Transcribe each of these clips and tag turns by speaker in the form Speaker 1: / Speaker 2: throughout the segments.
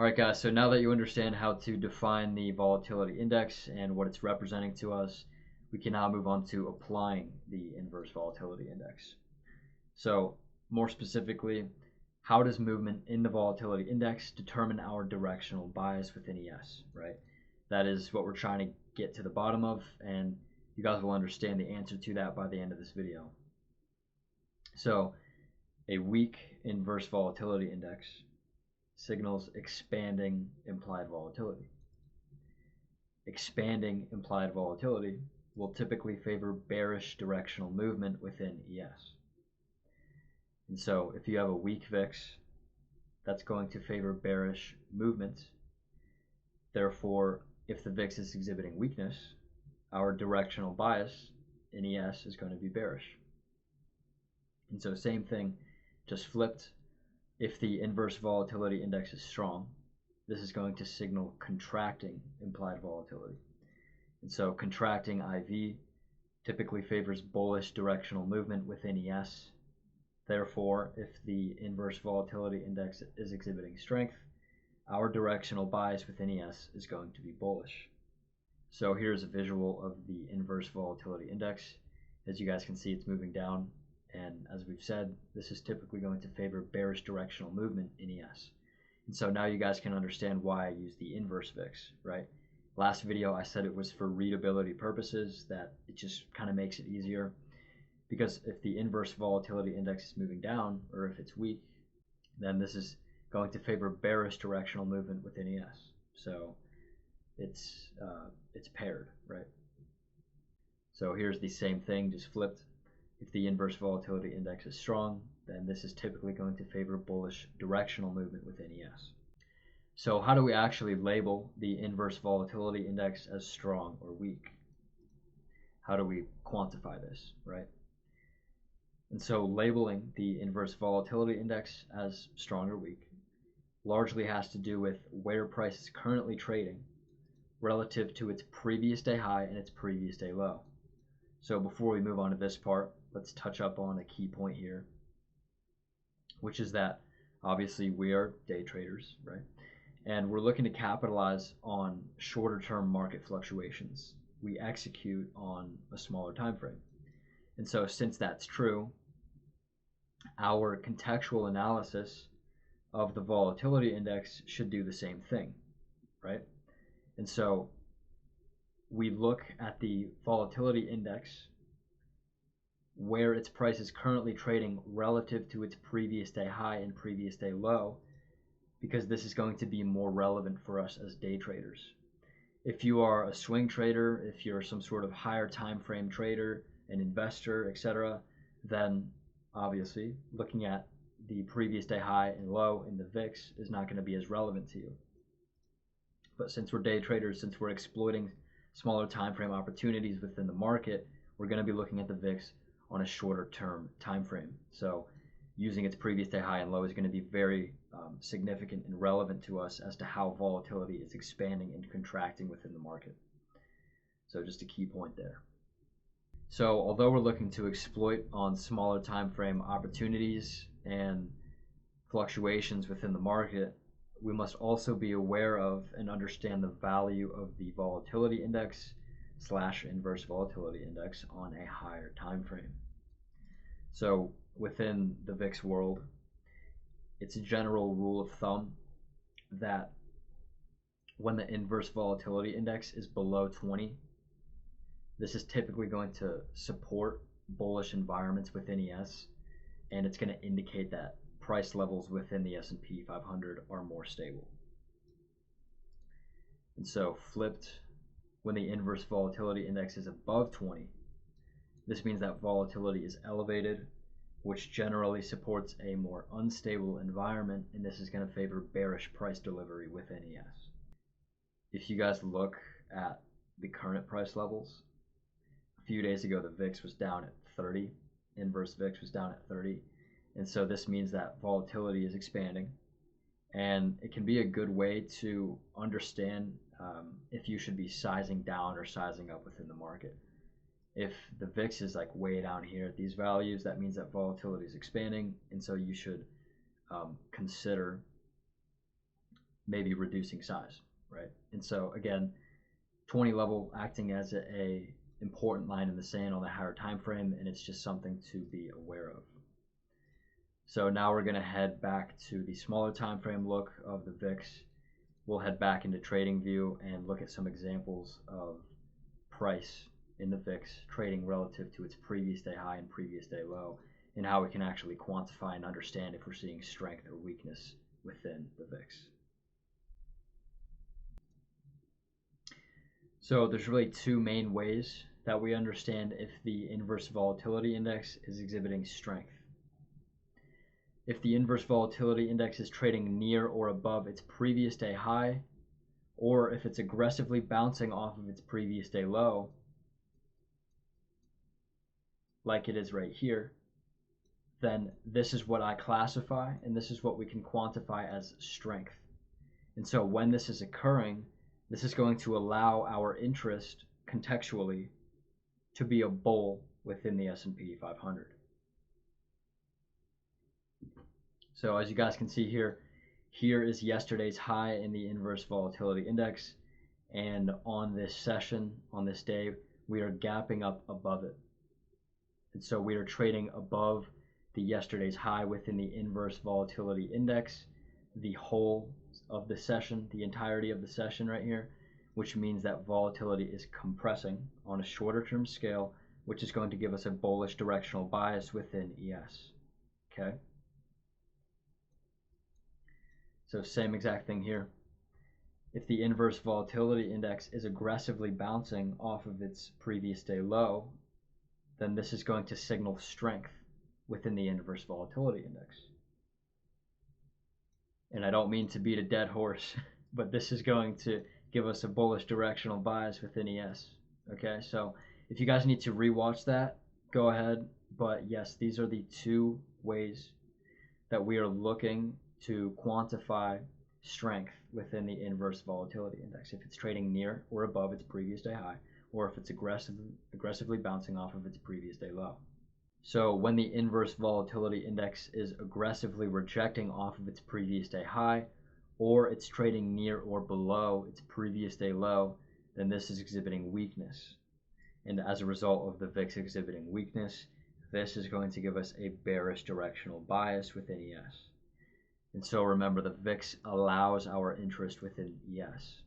Speaker 1: All right, guys, so now that you understand how to define the volatility index and what it's representing to us, we can now move on to applying the inverse volatility index. So more specifically, how does movement in the volatility index determine our directional bias within ES, right? That is what we're trying to get to the bottom of, and you guys will understand the answer to that by the end of this video. So a weak inverse volatility index signals expanding implied volatility. Expanding implied volatility will typically favor bearish directional movement within ES. And so if you have a weak VIX, that's going to favor bearish movement. Therefore, if the VIX is exhibiting weakness, our directional bias in ES is going to be bearish. And so same thing, just flipped. If the inverse volatility index is strong, this is going to signal contracting implied volatility. And so contracting IV typically favors bullish directional movement within ES. Therefore, if the inverse volatility index is exhibiting strength, our directional bias within ES is going to be bullish. So here's a visual of the inverse volatility index. As you guys can see, it's moving down. And as we've said, this is typically going to favor bearish directional movement in ES. And so now you guys can understand why I use the inverse VIX, right? Last video I said it was for readability purposes, that it just kind of makes it easier. Because if the inverse volatility index is moving down, or if it's weak, then this is going to favor bearish directional movement within ES. So it's paired, right? So here's the same thing, just flipped. If the inverse volatility index is strong, then this is typically going to favor bullish directional movement within ES. So how do we actually label the inverse volatility index as strong or weak? How do we quantify this, right? And so labeling the inverse volatility index as strong or weak largely has to do with where price is currently trading relative to its previous day high and its previous day low. So before we move on to this part, let's touch up on a key point here, which is that obviously we are day traders, right? And we're looking to capitalize on shorter term market fluctuations. We execute on a smaller time frame. And so since that's true, our contextual analysis of the volatility index should do the same thing, right? And so we look at the volatility index where its price is currently trading relative to its previous day high and previous day low, because this is going to be more relevant for us as day traders. If you are a swing trader, if you're some sort of higher time frame trader, an investor, etc., then obviously looking at the previous day high and low in the VIX is not going to be as relevant to you. But since we're day traders, since we're exploiting smaller time frame opportunities within the market, we're going to be looking at the VIX on a shorter term time frame. So using its previous day high and low is going to be very significant and relevant to us as to how volatility is expanding and contracting within the market. So just a key point there. So although we're looking to exploit on smaller time frame opportunities and fluctuations within the market, we must also be aware of and understand the value of the volatility index / inverse volatility index on a higher time frame. So within the VIX world, it's a general rule of thumb that when the inverse volatility index is below 20, this is typically going to support bullish environments within ES, and it's going to indicate that price levels within the S&P 500 are more stable. And so flipped, when the inverse volatility index is above 20, this means that volatility is elevated, which generally supports a more unstable environment, and this is going to favor bearish price delivery within ES. If you guys look at the current price levels, a few days ago the VIX was down at 30, inverse VIX was down at 30, and so this means that volatility is expanding, and it can be a good way to understand if you should be sizing down or sizing up within the market. If the VIX is like way down here at these values, that means that volatility is expanding, and so you should consider maybe reducing size, right? And so again, 20 level acting as a important line in the sand on the higher time frame, and it's just something to be aware of. So now we're going to head back to the smaller time frame look of the VIX. We'll head back into trading view and look at some examples of price in the VIX trading relative to its previous day high and previous day low, and how we can actually quantify and understand if we're seeing strength or weakness within the VIX. So there's really two main ways that we understand if the inverse volatility index is exhibiting strength. If the inverse volatility index is trading near or above its previous day high, or if it's aggressively bouncing off of its previous day low, like it is right here, then this is what I classify, and this is what we can quantify as strength. And so when this is occurring, this is going to allow our interest contextually to be a bull within the S&P 500. So as you guys can see here, here is yesterday's high in the inverse volatility index, and on this session, on this day, we are gapping up above it. And so we are trading above the yesterday's high within the inverse volatility index the whole of the session, the entirety of the session right here, which means that volatility is compressing on a shorter term scale, which is going to give us a bullish directional bias within ES. Okay. So same exact thing here. If the inverse volatility index is aggressively bouncing off of its previous day low, then this is going to signal strength within the inverse volatility index. And I don't mean to beat a dead horse, but this is going to give us a bullish directional bias within ES. Okay, so if you guys need to rewatch that, go ahead. But yes, these are the two ways that we are looking to quantify strength within the inverse volatility index. If it's trading near or above its previous day high, or if it's aggressively bouncing off of its previous day low. So when the inverse volatility index is aggressively rejecting off of its previous day high, or it's trading near or below its previous day low, then this is exhibiting weakness. And as a result of the VIX exhibiting weakness, this is going to give us a bearish directional bias within ES. And so remember, the VIX allows our interest within ES.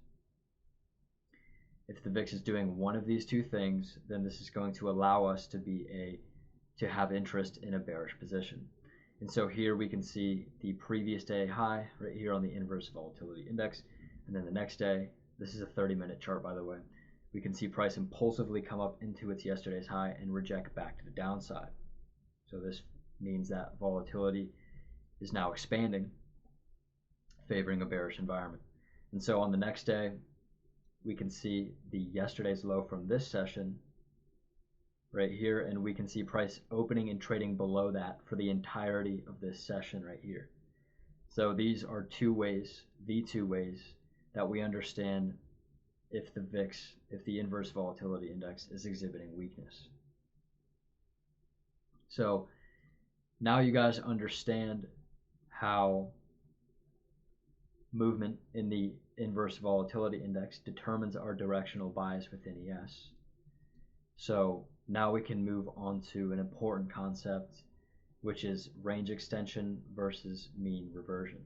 Speaker 1: If the VIX is doing one of these two things, then this is going to allow us to have interest in a bearish position. And so here we can see the previous day high right here on the inverse volatility index, and then the next day, this is a 30-minute chart by the way, we can see price impulsively come up into its yesterday's high and reject back to the downside. So this means that volatility is now expanding, favoring a bearish environment. And so on the next day, we can see the yesterday's low from this session right here, and we can see price opening and trading below that for the entirety of this session right here. So these are two ways, the two ways that we understand if the VIX, if the inverse volatility index is exhibiting weakness. So now you guys understand how movement in the inverse volatility index determines our directional bias within ES. So now we can move on to an important concept, which is range extension versus mean reversion.